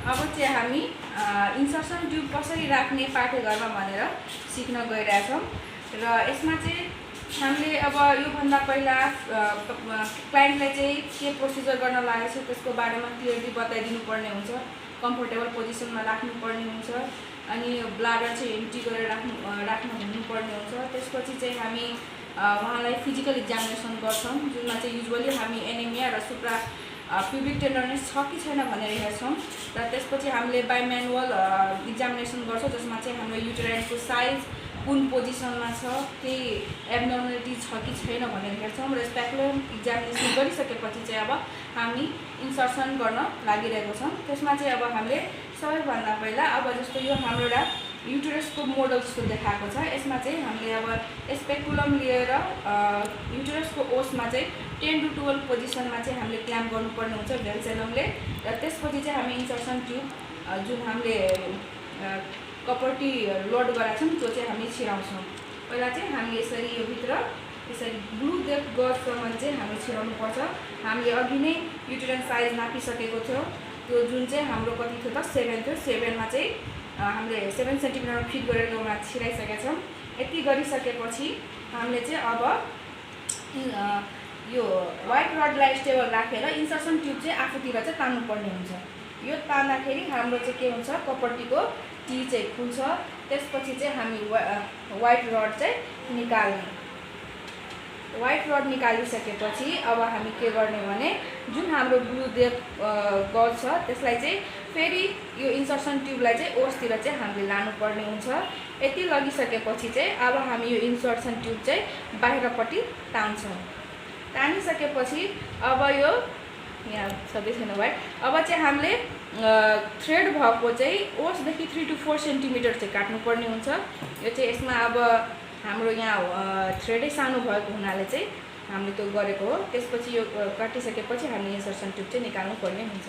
अब चाहिँ हामी इन्सर्सन ट्युब कसरी राख्ने पाठ्यघरमा भनेर सिक्न गइरहेछौँ र यसमा चाहिँ हामीले अब योभन्दा पहिला क्लाइन्टलाई चाहिँ के प्रोसिजर गर्न लागेको छ त्यसको बारेमा क्लियरली बताइदिनु पर्ने हुन्छ। कम्फर्टेबल पोजिसनमा राख्नुपर्ने हुन्छ अनि ब्लाडर चाहिँ एम्प्टी गरेर राख्न हुनुपर्ने हुन्छ। त्यसपछि चाहिँ हामी उहाँलाई फिजिकल एक्जामिनेसन गर्छौँ जुनमा चाहिँ युजुअली हामी एनेमिया र सुप्रा प्युबिक टेन्डरनेस छ कि छैन भनेर हेर्छौँ र त्यसपछि हामीले बाई म्यानुअल एक्जामिनेसन गर्छौँ जसमा चाहिँ हाम्रो युटेराइनको साइज कुन पोजिसनमा छ केही एब्नर्मलिटी छ कि छैन भनेर हेर्छौँ र स्पेकुलम एक्जामिनेसन गरिसकेपछि चाहिँ अब हामी इन्सर्सन गर्न लागिरहेको छौँ। त्यसमा चाहिँ अब हामीले सबैभन्दा पहिला अब जस्तो यो हाम्रो एउटा युटेरसको मोडल जस्तो देखाएको छ। यसमा चाहिँ हामीले अब स्पेकुलम लिएर युटेरसको ओसमा चाहिँ 10 to 12 पोजिसनमा चाहिँ हामीले क्ल्याम्प गर्नुपर्ने हुन्छ भेल्सेलमले र त्यसपछि चाहिँ हामी इन्सर्सन ट्युब जुन हामीले कपरटी लोड गराएको छौँ त्यो चाहिँ हामी छिराउँछौँ। पहिला चाहिँ हामी यसरी यो भित्र यसरी ब्लू डेप्थ गर्डसम्म चाहिँ हामी छिराउनुपर्छ। हामीले अघि नै युटेराइन साइज नापिसकेको थियो त्यो जुन चाहिँ हाम्रो कति थियो त 7 थियो। 7मा चाहिँ हामीले 7 सेन्टिमिटर फिट गरेर त्यसमा छिराइसकेका छौँ। यति गरिसकेपछि हामीले चाहिँ अब यो व्हाइट रडलाई स्टेबल राखेर इन्सर्सन ट्युब चाहिँ आफूतिर चाहिँ तान्नुपर्ने हुन्छ। यो तान्दाखेरि हाम्रो चाहिँ के हुन्छ कपरटीको टी चाहिँ खुल्छ। त्यसपछि चाहिँ हामी व्हाइट रड चाहिँ निकाल्ने। व्हाइट रड निकालिसकेपछि अब हामी के गर्ने भने जुन हाम्रो ब्लू डेप्थ गज छ त्यसलाई चाहिँ फेरि यो इन्सर्सन ट्युबलाई चाहिँ ओसतिर चाहिँ हामीले लानुपर्ने हुन्छ। यति लगिसकेपछि चाहिँ अब हामी यो इन्सर्सन ट्युब चाहिँ बाहिरपट्टि तान्छौँ। तानिसकेपछि अब यो यहाँ सबै छैन भाइ अब चाहिँ हामीले थ्रेड भएको चाहिँ ओसदेखि 3 to 4 सेन्टिमिटर चाहिँ काट्नुपर्ने हुन्छ। यो चाहिँ यसमा अब हाम्रो यहाँ थ्रेडै सानो भएको हुनाले चाहिँ हामीले त्यो गरेको हो। त्यसपछि यो काटिसकेपछि हामीले इन्सर्सन ट्युब चाहिँ निकाल्नु पर्ने हुन्छ।